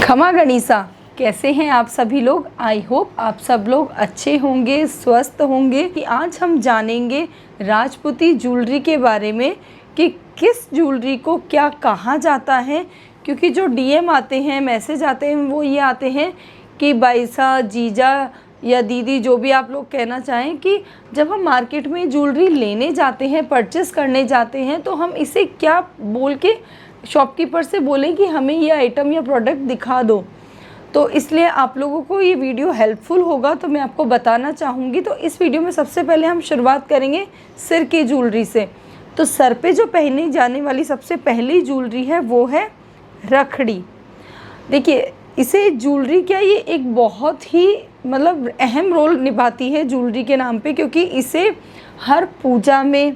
खमा गणिसा, कैसे हैं आप सभी लोग। आई होप आप सब लोग अच्छे होंगे, स्वस्थ होंगे। कि आज हम जानेंगे राजपूती ज्वेलरी के बारे में कि किस ज्वेलरी को क्या कहा जाता है। क्योंकि जो डीएम आते हैं, मैसेज आते हैं, वो ये आते हैं कि भाईसा, जीजा या दीदी, जो भी आप लोग कहना चाहें, कि जब हम मार्केट में ज्वेलरी लेने जाते हैं, परचेस करने जाते हैं, तो हम इसे क्या बोल के शॉपकीपर से बोलें कि हमें ये आइटम या प्रोडक्ट दिखा दो। तो इसलिए आप लोगों को ये वीडियो हेल्पफुल होगा, तो मैं आपको बताना चाहूँगी। तो इस वीडियो में सबसे पहले हम शुरुआत करेंगे सिर की ज्वेलरी से। तो सर पे जो पहनी जाने वाली सबसे पहली ज्वेलरी है वो है रखड़ी। देखिए, इसे ज्वेलरी क्या, ये एक बहुत ही अहम रोल निभाती है ज्वेलरी के नाम पे, क्योंकि इसे हर पूजा में,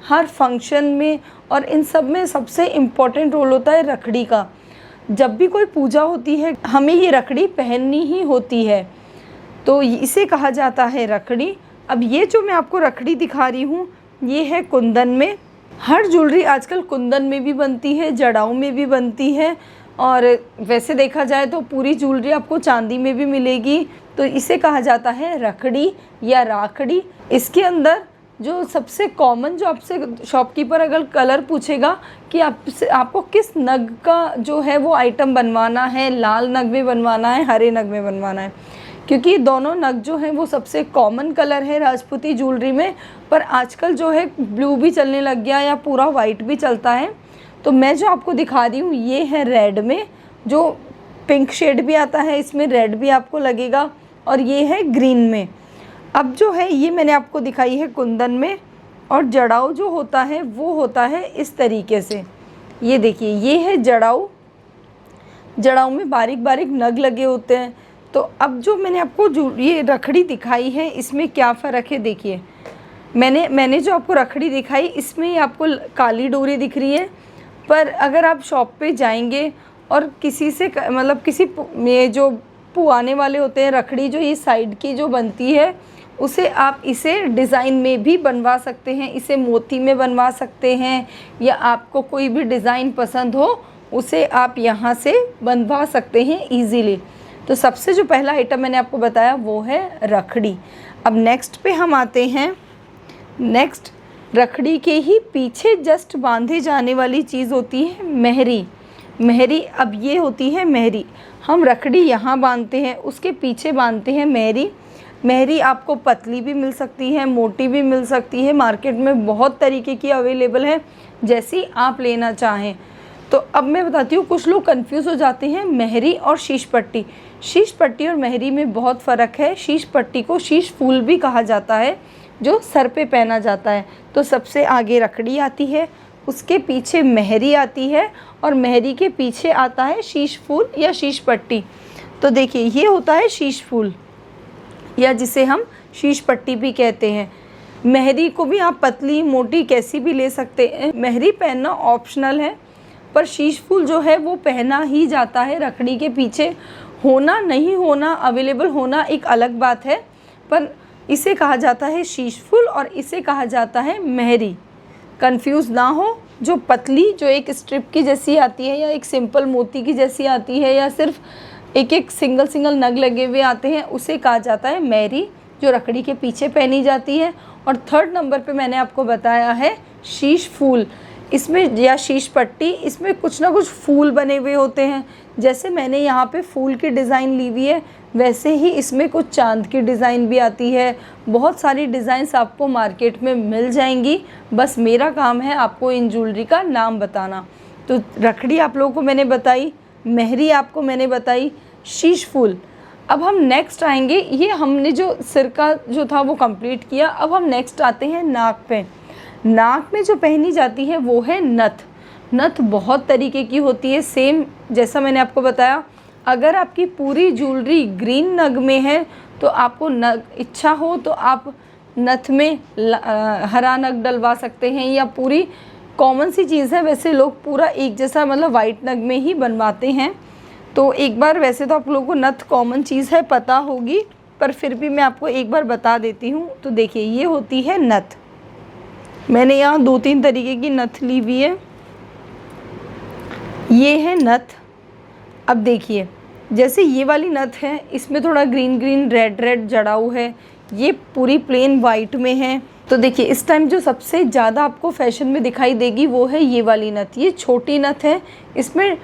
हर फंक्शन में और इन सब में सबसे इम्पोर्टेंट रोल होता है रखड़ी का। जब भी कोई पूजा होती है, हमें ये रखड़ी पहननी ही होती है, तो इसे कहा जाता है रखड़ी। अब ये जो मैं आपको रखड़ी दिखा रही हूँ, ये है कुंदन में। हर ज्वेलरी आजकल कुंदन में भी बनती है, जड़ाऊ में भी बनती है, और वैसे देखा जाए तो पूरी ज्वेलरी आपको चांदी में भी मिलेगी। तो इसे कहा जाता है रखड़ी या राखड़ी। इसके अंदर जो सबसे कॉमन, जो आपसे शॉपकीपर अगर कलर पूछेगा कि आपको किस नग का जो है वो आइटम बनवाना है, लाल नग में बनवाना है, हरे नग में बनवाना है, क्योंकि दोनों नग जो हैं वो सबसे कॉमन कलर है राजपूती ज्वेलरी में। पर आजकल जो है ब्लू भी चलने लग गया या पूरा वाइट भी चलता है। तो मैं जो आपको दिखा रही हूँ ये है रेड में, जो पिंक शेड भी आता है, इसमें रेड भी आपको लगेगा, और ये है ग्रीन में। अब जो है ये मैंने आपको दिखाई है कुंदन में, और जड़ाऊ जो होता है वो होता है इस तरीके से। ये देखिए, ये है जड़ाऊ। जड़ाऊ में बारीक बारीक नग लगे होते हैं। तो अब जो मैंने आपको जो ये रखड़ी दिखाई है, इसमें क्या फ़र्क है देखिए। मैंने जो आपको रखड़ी दिखाई, इसमें आपको काली डोरी दिख रही है, पर अगर आप शॉप पे जाएंगे और किसी से किसी ये जो पुआने वाले होते हैं, रखड़ी जो ये साइड की जो बनती है, उसे आप इसे डिज़ाइन में भी बनवा सकते हैं, इसे मोती में बनवा सकते हैं, या आपको कोई भी डिज़ाइन पसंद हो उसे आप यहाँ से बनवा सकते हैं ईज़िली। तो सबसे जो पहला आइटम मैंने आपको बताया वो है रखड़ी। अब नेक्स्ट पे हम आते हैं। नेक्स्ट, रखड़ी के ही पीछे जस्ट बांधे जाने वाली चीज़ होती है मेहरी। मेहरी, अब ये होती है मेहरी। हम रखड़ी यहाँ बांधते हैं, उसके पीछे बांधते हैं मेहरी। मेहरी आपको पतली भी मिल सकती है, मोटी भी मिल सकती है, मार्केट में बहुत तरीके की अवेलेबल है, जैसी आप लेना चाहें। तो अब मैं बताती हूँ, कुछ लोग कंफ्यूज हो जाते हैं मेहरी और शीश पट्टी। शीश पट्टी और मेहरी में बहुत फ़र्क है। शीश पट्टी को शीश फूल भी कहा जाता है, जो सर पे पहना जाता है। तो सबसे आगे रखड़ी आती है, उसके पीछे मेहरी आती है, और मेहरी के पीछे आता है शीश फूल या शीश पट्टी। तो देखिए, ये होता है शीश फूल, या जिसे हम शीश पट्टी भी कहते हैं। मेहरी को भी आप पतली मोटी कैसी भी ले सकते हैं। मेहरी पहनना ऑप्शनल है, पर शीश फूल जो है वो पहना ही जाता है। रखड़ी के पीछे होना, नहीं होना, अवेलेबल होना एक अलग बात है, पर इसे कहा जाता है शीश फूल और इसे कहा जाता है मेहरी। कंफ्यूज ना हो। जो पतली, जो एक स्ट्रिप की जैसी आती है, या एक सिंपल मोती की जैसी आती है, या सिर्फ एक एक सिंगल नग लगे हुए आते हैं, उसे कहा जाता है मेहरी, जो रखड़ी के पीछे पहनी जाती है। और थर्ड नंबर पे मैंने आपको बताया है शीश फूल। इसमें, या शीश पट्टी, इसमें कुछ ना कुछ फूल बने हुए होते हैं। जैसे मैंने यहाँ पे फूल की डिज़ाइन ली हुई है, वैसे ही इसमें कुछ चांद की डिज़ाइन भी आती है। बहुत सारी डिज़ाइंस आपको मार्केट में मिल जाएंगी। बस मेरा काम है आपको इन ज्वेलरी का नाम बताना। तो रखड़ी आप लोगों को मैंने बताई, मेहरी आपको मैंने बताई, शीश फूल। अब हम नेक्स्ट आएंगे। ये हमने जो सिर का जो था वो कंप्लीट किया। अब हम नेक्स्ट आते हैं नाक पे। नाक में जो पहनी जाती है वो है नथ। नथ बहुत तरीके की होती है, सेम जैसा मैंने आपको बताया। अगर आपकी पूरी ज्वेलरी ग्रीन नग में है, तो आपको नग इच्छा हो तो आप नथ में हरा नग डलवा सकते हैं, या पूरी कॉमन सी चीज़ है, वैसे लोग पूरा एक जैसा वाइट नग में ही बनवाते हैं। तो एक बार, वैसे तो आप लोगों को नथ कॉमन चीज़ है, पता होगी, पर फिर भी मैं आपको एक बार बता देती हूँ। तो देखिए, ये होती है नथ। मैंने यहाँ 2-3 तरीके की नथ ली हुई है। ये है नथ। अब देखिए, जैसे ये वाली नथ है, इसमें थोड़ा ग्रीन ग्रीन रेड रेड जड़ाऊ है, ये पूरी प्लेन वाइट में है। तो देखिए इस टाइम जो सबसे ज़्यादा आपको फैशन में दिखाई देगी वो है ये वाली नथ। ये छोटी नथ है, इसमें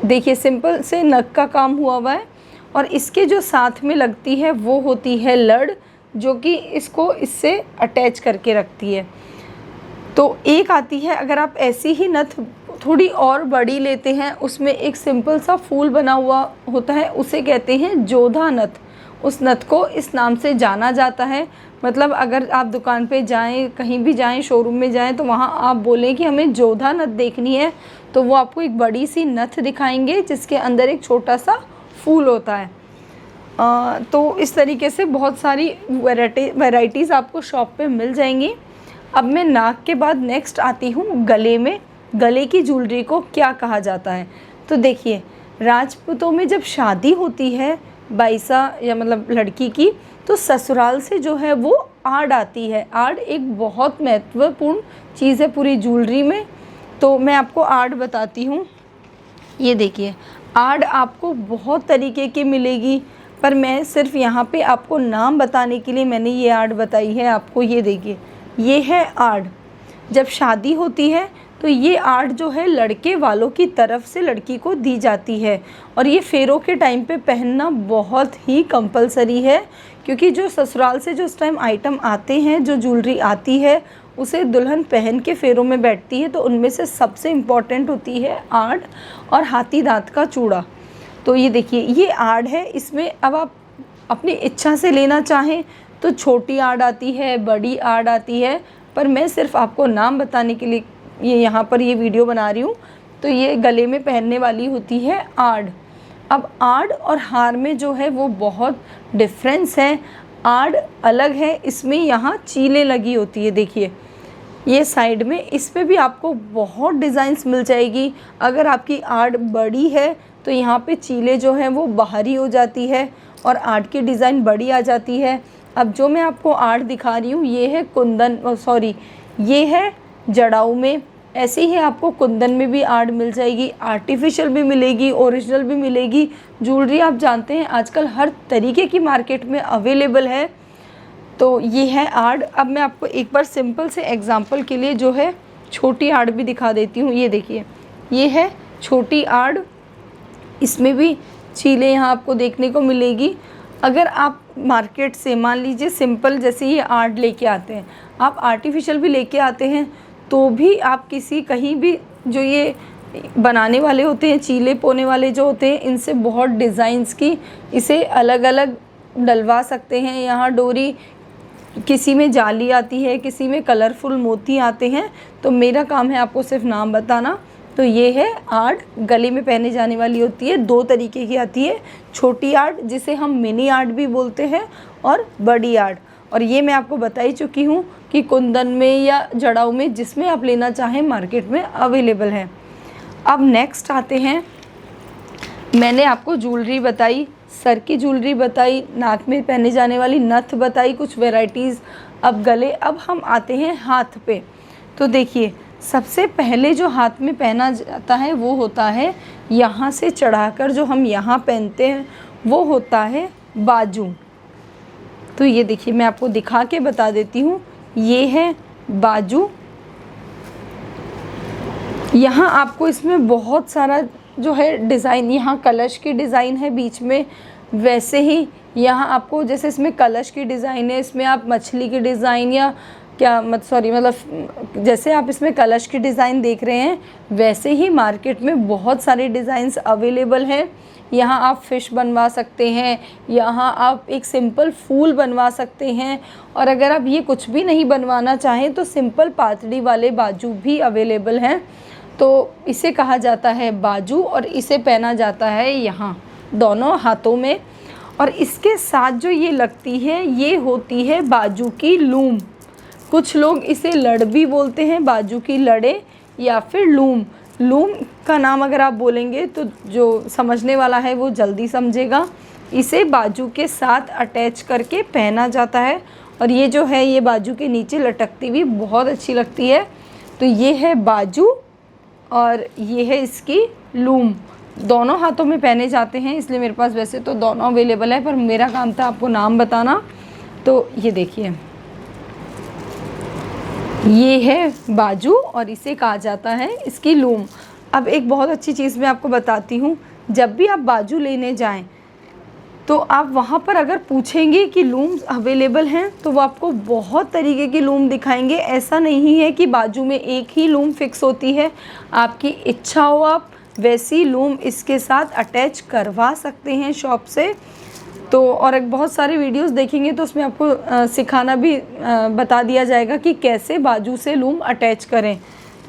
देखिए सिंपल से नग का काम हुआ है और इसके जो साथ में लगती है वो होती है लड़, जो कि इसको इससे अटैच करके रखती है। तो एक आती है, अगर आप ऐसी ही नथ थोड़ी और बड़ी लेते हैं, उसमें एक सिंपल सा फूल बना हुआ होता है, उसे कहते हैं जोधा नथ। उस नथ को इस नाम से जाना जाता है। मतलब अगर आप दुकान पे जाएं, कहीं भी जाएं, शोरूम में जाएं, तो वहाँ आप बोलें कि हमें जोधा नथ देखनी है, तो वो आपको एक बड़ी सी नथ दिखाएंगे जिसके अंदर एक छोटा सा फूल होता है। तो इस तरीके से बहुत सारी वैराइटीज़ आपको शॉप पे मिल जाएंगी। अब मैं नाक के बाद नेक्स्ट आती हूँ गले में। गले की ज्वेलरी को क्या कहा जाता है? तो देखिए राजपूतों में जब शादी होती है बाईसा या मतलब लड़की की, तो ससुराल से जो है वो आड़ आती है। आड़ एक बहुत महत्वपूर्ण चीज़ है पूरी ज्वेलरी में। तो मैं आपको आड़ बताती हूँ। ये देखिए आड़ आपको बहुत तरीके की मिलेगी, पर मैं सिर्फ यहाँ पे आपको नाम बताने के लिए मैंने ये आड़ बताई है आपको। ये देखिए ये है आड़। जब शादी होती है तो ये आड़ जो है लड़के वालों की तरफ से लड़की को दी जाती है, और ये फेरों के टाइम पे पहनना बहुत ही कंपलसरी है, क्योंकि जो ससुराल से जो उस टाइम आइटम आते हैं, जो ज्वेलरी आती है, उसे दुल्हन पहन के फेरों में बैठती है। तो उनमें से सबसे इम्पॉर्टेंट होती है आड़ और हाथी दांत का चूड़ा। तो ये देखिए ये आड़ है। इसमें अब आप अपनी इच्छा से लेना चाहें तो छोटी आड़ आती है, बड़ी आड़ आती है, पर मैं सिर्फ आपको नाम बताने के लिए ये यहाँ पर ये वीडियो बना रही हूँ। तो ये गले में पहनने वाली होती है आड़। अब आड़ और हार में जो है वो बहुत डिफरेंस है। आड़ अलग है, इसमें यहाँ चीलें लगी होती है। देखिए ये साइड में, इसमें भी आपको बहुत डिज़ाइंस मिल जाएगी। अगर आपकी आड़ बड़ी है तो यहाँ पे चीलें जो हैं वो बाहरी हो जाती है और आड़ की डिज़ाइन बड़ी आ जाती है। अब जो मैं आपको आड़ दिखा रही हूँ ये है कुंदन, ये है जड़ाऊ में। ऐसे ही आपको कुंदन में भी आड़ मिल जाएगी, आर्टिफिशियल भी मिलेगी, ओरिजिनल भी मिलेगी। ज्वेलरी आप जानते हैं आजकल हर तरीके की मार्केट में अवेलेबल है। तो ये है आड़। अब मैं आपको एक बार सिंपल से एग्जांपल के लिए जो है छोटी आड़ भी दिखा देती हूँ। ये देखिए ये है छोटी आड़, इसमें भी चीलें यहाँ आपको देखने को मिलेगी। अगर आप मार्केट से मान लीजिए सिंपल जैसे ये आड़ लेके आते हैं, आप आर्टिफिशियल भी लेके आते हैं, तो भी आप कहीं भी जो ये बनाने वाले होते हैं, चीले पोने वाले जो होते हैं, इनसे बहुत डिज़ाइंस की इसे अलग अलग डलवा सकते हैं। यहाँ डोरी किसी में जाली आती है, किसी में कलरफुल मोती आते हैं। तो मेरा काम है आपको सिर्फ नाम बताना। तो ये है आड़, गले में पहने जाने वाली होती है। दो तरीके की आती है, छोटी आड़ जिसे हम मिनी आड़ भी बोलते हैं, और बड़ी आड़। और ये मैं आपको बता ही चुकी हूँ कि कुंदन में या जड़ाऊ में जिसमें आप लेना चाहें मार्केट में अवेलेबल है। अब नेक्स्ट आते हैं, मैंने आपको ज्वेलरी बताई, सर की ज्वेलरी बताई, नाक में पहने जाने वाली नथ बताई, कुछ वैराइटीज़। अब गले, अब हम आते हैं हाथ पे। तो देखिए सबसे पहले जो हाथ में पहना जाता है वो होता है यहाँ से चढ़ाकर जो हम यहाँ पहनते हैं वो होता है बाजू। तो ये देखिए मैं आपको दिखा के बता देती हूँ, ये है बाजू। यहाँ आपको इसमें बहुत सारा जो है डिज़ाइन, यहाँ कलश की डिज़ाइन है बीच में, वैसे ही यहाँ आपको जैसे इसमें कलश की डिज़ाइन है, इसमें आप मछली की डिज़ाइन या मतलब जैसे आप इसमें कलश की डिज़ाइन देख रहे हैं, वैसे ही मार्केट में बहुत सारे डिज़ाइंस अवेलेबल हैं। यहाँ आप फ़िश बनवा सकते हैं, यहाँ आप एक सिंपल फूल बनवा सकते हैं, और अगर आप ये कुछ भी नहीं बनवाना चाहें तो सिंपल पातड़ी वाले बाजू भी अवेलेबल हैं। तो इसे कहा जाता है बाजू, और इसे पहना जाता है यहाँ दोनों हाथों में। और इसके साथ जो ये लगती है ये होती है बाजू की लूम। कुछ लोग इसे लड़ भी बोलते हैं, बाजू की लड़े या फिर लूम। लूम का नाम अगर आप बोलेंगे तो जो समझने वाला है वो जल्दी समझेगा। इसे बाजू के साथ अटैच करके पहना जाता है, और ये जो है ये बाजू के नीचे लटकती हुई बहुत अच्छी लगती है। तो ये है बाजू और ये है इसकी लूम। दोनों हाथों में पहने जाते हैं, इसलिए मेरे पास वैसे तो दोनों अवेलेबल है, पर मेरा काम था आपको नाम बताना। तो ये देखिए, ये है बाजू और इसे कहा जाता है इसकी लूम। अब एक बहुत अच्छी चीज़ मैं आपको बताती हूँ, जब भी आप बाजू लेने जाएं तो आप वहाँ पर अगर पूछेंगे कि लूम्स अवेलेबल हैं तो वो आपको बहुत तरीके की लूम दिखाएंगे। ऐसा नहीं है कि बाजू में एक ही लूम फिक्स होती है, आपकी इच्छा हो आप वैसी लूम इसके साथ अटैच करवा सकते हैं शॉप से। तो और एक बहुत सारे वीडियोस देखेंगे तो उसमें आपको सिखाना भी बता दिया जाएगा कि कैसे बाजू से लूम अटैच करें।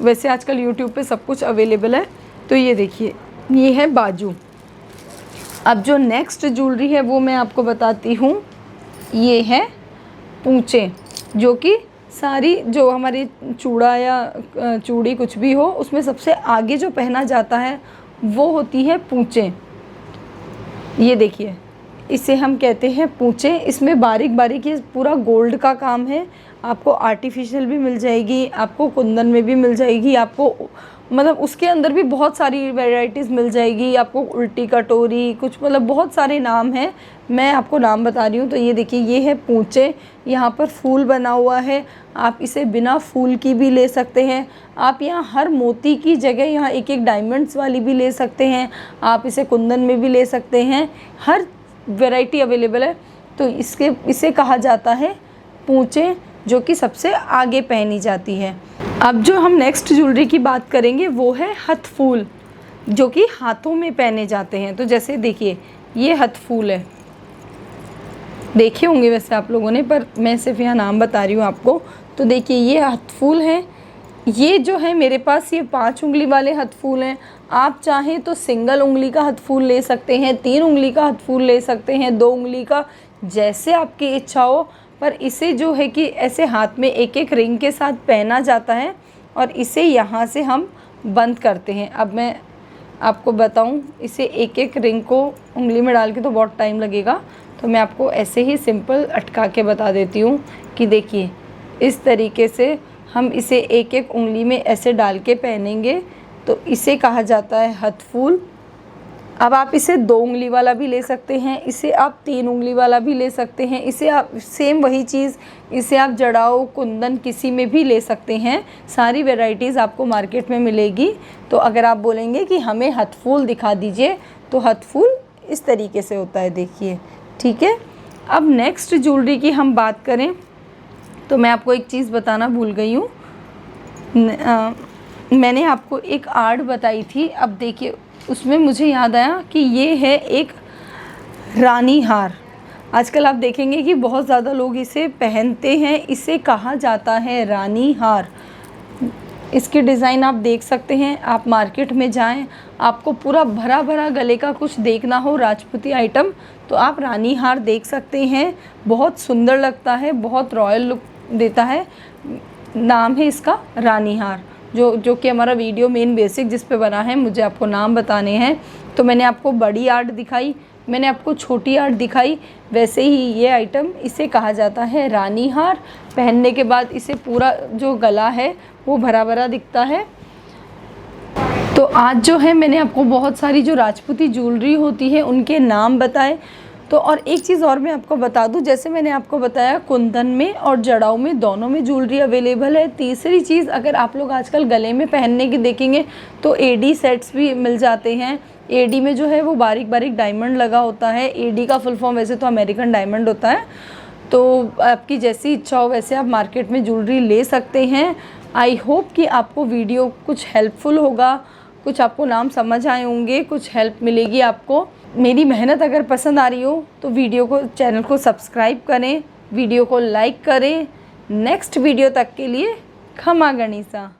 वैसे आजकल यूट्यूब पे सब कुछ अवेलेबल है। तो ये देखिए, ये है बाजू। अब जो नेक्स्ट ज्वेलरी है वो मैं आपको बताती हूँ, ये है पूंचे, जो कि सारी जो हमारी चूड़ा या चूड़ी कुछ भी हो उसमें सबसे आगे जो पहना जाता है वो होती है पूंचे। ये देखिए, इसे हम कहते हैं पूंचे। इसमें बारीक बारीक ये पूरा गोल्ड का काम है। आपको आर्टिफिशियल भी मिल जाएगी, आपको कुंदन में भी मिल जाएगी, आपको मतलब उसके अंदर भी बहुत सारी वैरायटीज़ मिल जाएगी। आपको उल्टी कटोरी कुछ मतलब बहुत सारे नाम हैं, मैं आपको नाम बता रही हूँ। तो ये देखिए, ये है पूंचे। यहाँ पर फूल बना हुआ है, आप इसे बिना फूल की भी ले सकते हैं। आप यहाँ हर मोती की जगह यहाँ एक एक डायमंड्स वाली भी ले सकते हैं। आप इसे कुंदन में भी ले सकते हैं, हर वैरायटी अवेलेबल है। तो इसे कहा जाता है पूंचे, जो कि सबसे आगे पहनी जाती है। अब जो हम नेक्स्ट ज्वेलरी की बात करेंगे वो है हथफूल, जो कि हाथों में पहने जाते हैं। तो जैसे देखिए, ये हथफूल है, देखे होंगे वैसे आप लोगों ने, पर मैं सिर्फ यहाँ नाम बता रही हूँ आपको। तो देखिए, ये हथफूल है। ये जो है मेरे पास ये 5 उंगली वाले हथफूल हैं। आप चाहें तो सिंगल उंगली का हथफूल ले सकते हैं, 3 उंगली का हथफूल ले सकते हैं, 2 उंगली का, जैसे आपकी इच्छा हो। पर इसे जो है कि ऐसे हाथ में एक एक रिंग के साथ पहना जाता है और इसे यहाँ से हम बंद करते हैं। अब मैं आपको बताऊँ, इसे एक एक रिंग को उंगली में डाल के तो बहुत टाइम लगेगा, तो मैं आपको ऐसे ही सिंपल अटका के बता देती हूँ कि देखिए, इस तरीके से हम इसे एक एक उंगली में ऐसे डाल के पहनेंगे, तो इसे कहा जाता है हथफूल। अब आप इसे 2 उंगली वाला भी ले सकते हैं, इसे आप 3 उंगली वाला भी ले सकते हैं, इसे आप सेम वही चीज़, इसे आप जड़ाऊ कुंदन किसी में भी ले सकते हैं। सारी वैरायटीज़ आपको मार्केट में मिलेगी। तो अगर आप बोलेंगे कि हमें हथफूल दिखा दीजिए, तो हथफूल इस तरीके से होता है, देखिए, ठीक है। अब नेक्स्ट ज्वेलरी की हम बात करें तो मैं आपको एक चीज़ बताना भूल गई हूँ। मैंने आपको एक आर्ट बताई थी, अब देखिए उसमें मुझे याद आया कि ये है एक रानी हार। आजकल आप देखेंगे कि बहुत ज़्यादा लोग इसे पहनते हैं। इसे कहा जाता है रानी हार। इसकी डिज़ाइन आप देख सकते हैं। आप मार्केट में जाएं, आपको पूरा भरा भरा गले का कुछ देखना हो राजपूती आइटम, तो आप रानी हार देख सकते हैं। बहुत सुंदर लगता है, बहुत रॉयल लुक देता है। नाम है इसका रानी हार, जो कि हमारा वीडियो मेन बेसिक जिस पे बना है, मुझे आपको नाम बताने हैं। तो मैंने आपको बड़ी आर्ट दिखाई, मैंने आपको छोटी आर्ट दिखाई, वैसे ही ये आइटम, इसे कहा जाता है रानी हार। पहनने के बाद इसे पूरा जो गला है वो भरा भरा दिखता है। तो आज जो है मैंने आपको बहुत सारी जो राजपूती ज्वेलरी होती है उनके नाम बताए। तो और एक चीज़ और मैं आपको बता दूं, जैसे मैंने आपको बताया कुंदन में और जड़ाऊ में दोनों में ज्वेलरी अवेलेबल है। तीसरी चीज़, अगर आप लोग आजकल गले में पहनने की देखेंगे तो एडी सेट्स भी मिल जाते हैं। एडी में जो है वो बारीक बारीक डायमंड लगा होता है। एडी का फुल फॉर्म वैसे तो अमेरिकन डायमंड होता है। तो आपकी जैसी इच्छा हो वैसे आप मार्केट में ज्वेलरी ले सकते हैं। आई होप कि आपको वीडियो कुछ हेल्पफुल होगा, कुछ आपको नाम समझ आए होंगे, कुछ हेल्प मिलेगी आपको। मेरी मेहनत अगर पसंद आ रही हो तो वीडियो को, चैनल को सब्सक्राइब करें, वीडियो को लाइक करें। नेक्स्ट वीडियो तक के लिए खमा गणिसा।